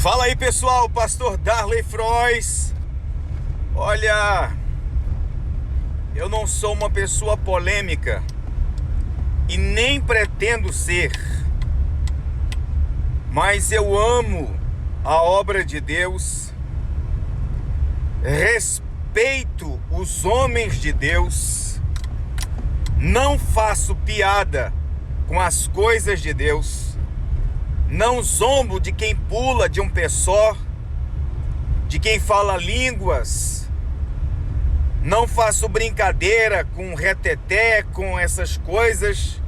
Fala aí, pessoal, pastor Darley Frois. Olha, eu não sou uma pessoa polêmica e nem pretendo ser, mas eu amo a obra de Deus, respeito os homens de Deus, não faço piada com as coisas de Deus, não zombo de quem pula de um pé só, de quem fala línguas, não faço brincadeira com reteté, com essas coisas.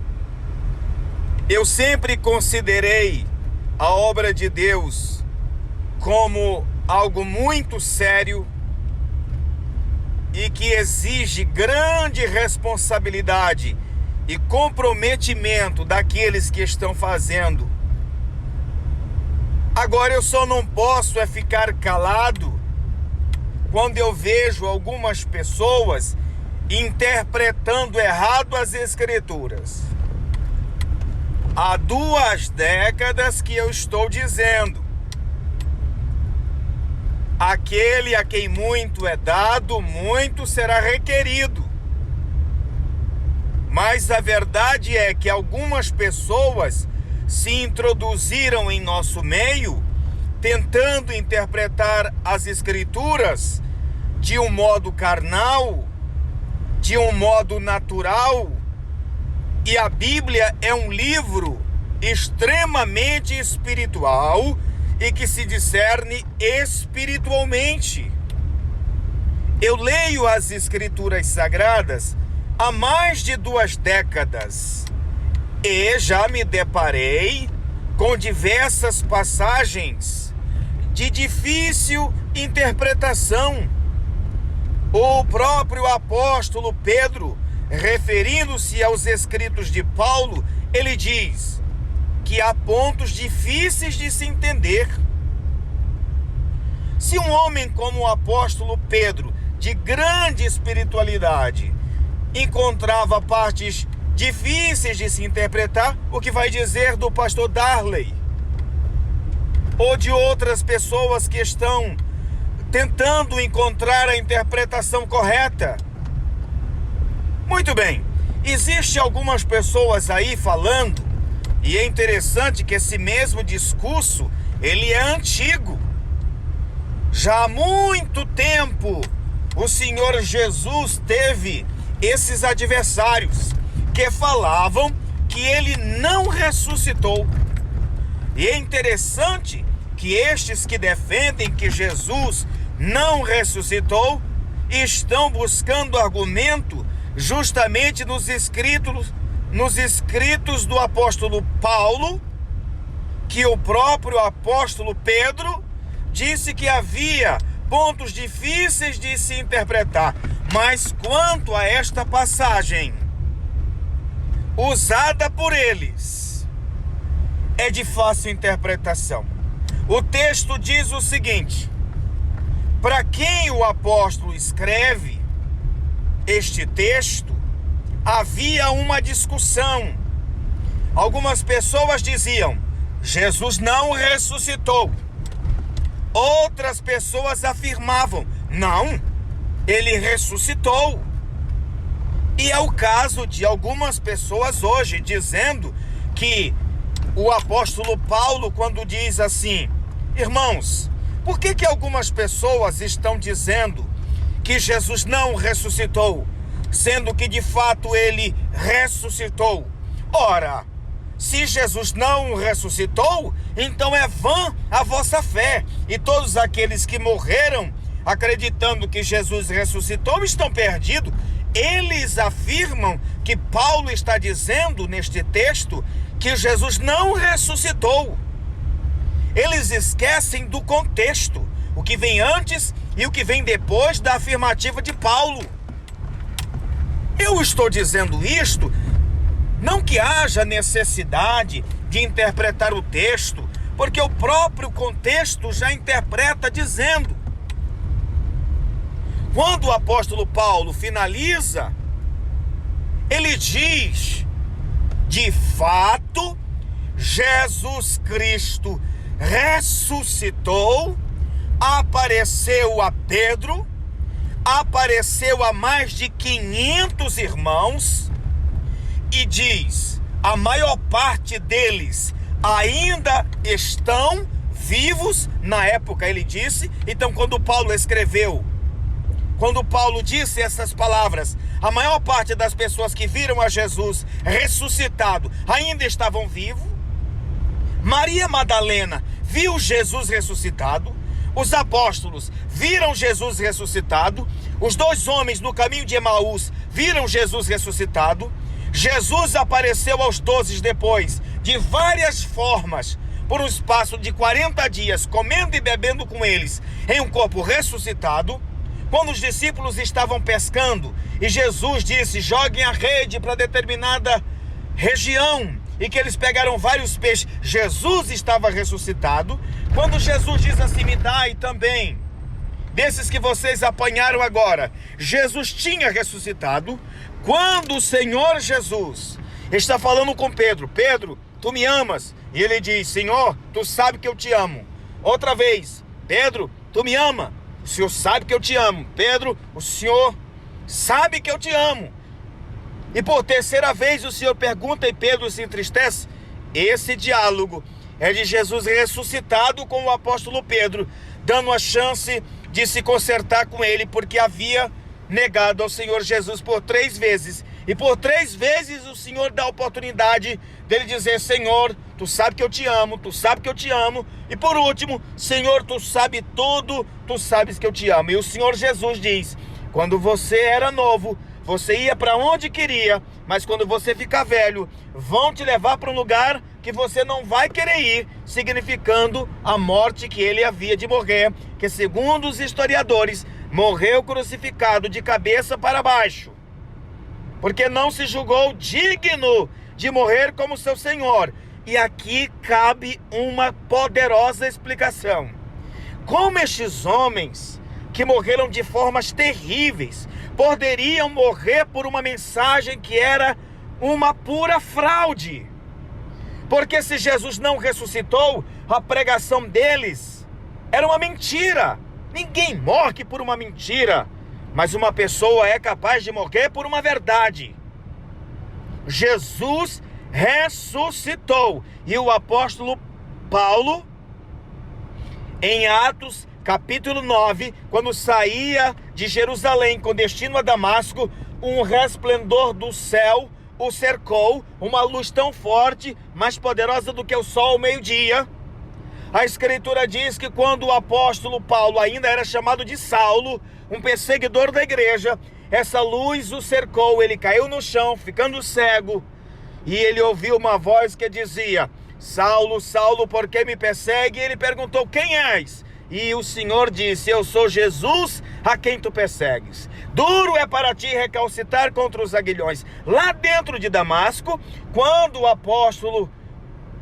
Eu sempre considerei a obra de Deus como algo muito sério e que exige grande responsabilidade e comprometimento daqueles que estão fazendo. Agora eu só não posso ficar calado quando eu vejo algumas pessoas interpretando errado as Escrituras. Há 2 décadas que eu estou dizendo: aquele a quem muito é dado, muito será requerido. Mas a verdade é que algumas pessoas se introduziram em nosso meio, tentando interpretar as Escrituras de um modo carnal, de um modo natural. E a Bíblia é um livro extremamente espiritual e que se discerne espiritualmente. Eu leio as Escrituras Sagradas há mais de 2 décadas e já me deparei com diversas passagens de difícil interpretação. O próprio apóstolo Pedro, referindo-se aos escritos de Paulo, ele diz que há pontos difíceis de se entender. Se um homem como o apóstolo Pedro, de grande espiritualidade, encontrava partes difíceis de se interpretar, o que vai dizer do pastor Darley? Ou de outras pessoas que estão tentando encontrar a interpretação correta? Muito bem, existe algumas pessoas aí falando, e é interessante que esse mesmo discurso, ele é antigo. Já há muito tempo, o Senhor Jesus teve esses adversários que falavam que ele não ressuscitou. E é interessante que estes que defendem que Jesus não ressuscitou estão buscando argumento justamente nos escritos do apóstolo Paulo, que o próprio apóstolo Pedro disse que havia pontos difíceis de se interpretar. Mas quanto a esta passagem usada por eles, é de fácil interpretação. O texto diz o seguinte: para quem o apóstolo escreve este texto, havia uma discussão. Algumas pessoas diziam: Jesus não ressuscitou. Outras pessoas afirmavam: não, ele ressuscitou. E é o caso de algumas pessoas hoje dizendo que o apóstolo Paulo, quando diz assim: irmãos, por que algumas pessoas estão dizendo que Jesus não ressuscitou, sendo que de fato ele ressuscitou? Ora, se Jesus não ressuscitou, então é vã a vossa fé, e todos aqueles que morreram acreditando que Jesus ressuscitou estão perdidos. Eles afirmam que Paulo está dizendo neste texto que Jesus não ressuscitou. Eles esquecem do contexto, o que vem antes e o que vem depois da afirmativa de Paulo. Eu estou dizendo isto não que haja necessidade de interpretar o texto, porque o próprio contexto já interpreta dizendo. Quando o apóstolo Paulo finaliza, ele diz: de fato, Jesus Cristo ressuscitou, apareceu a Pedro, apareceu a mais de 500 irmãos e diz: a maior parte deles ainda estão vivos na época, ele disse. Então, quando Paulo disse essas palavras, a maior parte das pessoas que viram a Jesus ressuscitado ainda estavam vivos. Maria Madalena viu Jesus ressuscitado. Os apóstolos viram Jesus ressuscitado. Os 2 homens no caminho de Emaús viram Jesus ressuscitado. Jesus apareceu aos 12 depois, de várias formas, por um espaço de 40 dias, comendo e bebendo com eles, em um corpo ressuscitado. Quando os discípulos estavam pescando, e Jesus disse: joguem a rede para determinada região, e que eles pegaram vários peixes, Jesus estava ressuscitado. Quando Jesus diz assim: me dai também desses que vocês apanharam agora, Jesus tinha ressuscitado. Quando o Senhor Jesus está falando com Pedro: Pedro, tu me amas? E ele diz: Senhor, tu sabe que eu te amo. Outra vez: Pedro, tu me ama? O Senhor sabe que eu te amo. Pedro, o Senhor sabe que eu te amo. E por terceira vez o Senhor pergunta e Pedro se entristece. Esse diálogo é de Jesus ressuscitado com o apóstolo Pedro, dando a chance de se consertar com ele, porque havia negado ao Senhor Jesus por 3 vezes. E por 3 vezes o Senhor dá a oportunidade dele dizer: Senhor, tu sabe que eu te amo, tu sabe que eu te amo. E por último: Senhor, tu sabe tudo, tu sabes que eu te amo. E o Senhor Jesus diz: quando você era novo, você ia para onde queria, mas quando você ficar velho, vão te levar para um lugar que você não vai querer ir, significando a morte que ele havia de morrer, que segundo os historiadores, morreu crucificado de cabeça para baixo, porque não se julgou digno de morrer como seu Senhor. E aqui cabe uma poderosa explicação. Como estes homens que morreram de formas terríveis poderiam morrer por uma mensagem que era uma pura fraude? Porque se Jesus não ressuscitou, a pregação deles era uma mentira. Ninguém morre por uma mentira, mas uma pessoa é capaz de morrer por uma verdade. Jesus ressuscitou. E o apóstolo Paulo, em Atos capítulo 9, quando saía de Jerusalém com destino a Damasco, um resplendor do céu o cercou, uma luz tão forte, mais poderosa do que o sol ao meio-dia. A escritura diz que quando o apóstolo Paulo ainda era chamado de Saulo, um perseguidor da igreja, essa luz o cercou, ele caiu no chão, ficando cego, e ele ouviu uma voz que dizia: Saulo, Saulo, por que me persegue? E ele perguntou: quem és? E o Senhor disse: eu sou Jesus a quem tu persegues. Duro é para ti recalcitar contra os aguilhões. Lá dentro de Damasco, quando o apóstolo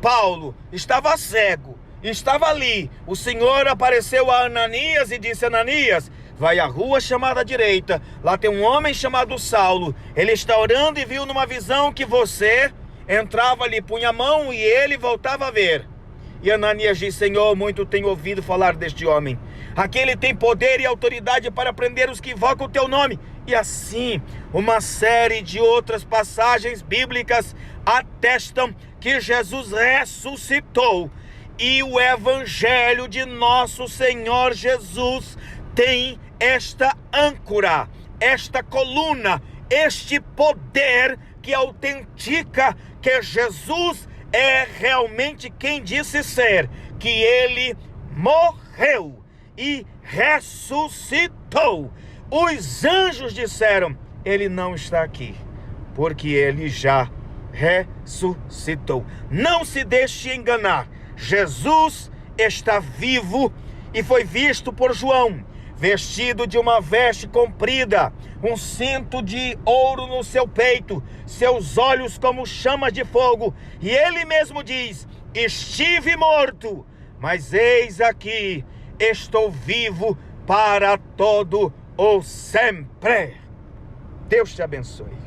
Paulo estava cego, estava ali, o Senhor apareceu a Ananias e disse: Ananias, vai à rua chamada à direita, lá tem um homem chamado Saulo, ele está orando e viu numa visão que você entrava ali, punha a mão e ele voltava a ver. E Ananias diz: Senhor, muito tenho ouvido falar deste homem. Aquele tem poder e autoridade para prender os que invocam o teu nome. E assim, uma série de outras passagens bíblicas atestam que Jesus ressuscitou. E o evangelho de nosso Senhor Jesus tem esta âncora, esta coluna, este poder que autentica que Jesus é realmente quem disse ser, que ele morreu e ressuscitou. Os anjos disseram: ele não está aqui, porque ele já ressuscitou. Não se deixe enganar, Jesus está vivo e foi visto por João, vestido de uma veste comprida, um cinto de ouro no seu peito, seus olhos como chamas de fogo. E ele mesmo diz: estive morto, mas eis aqui, estou vivo para todo o sempre. Deus te abençoe.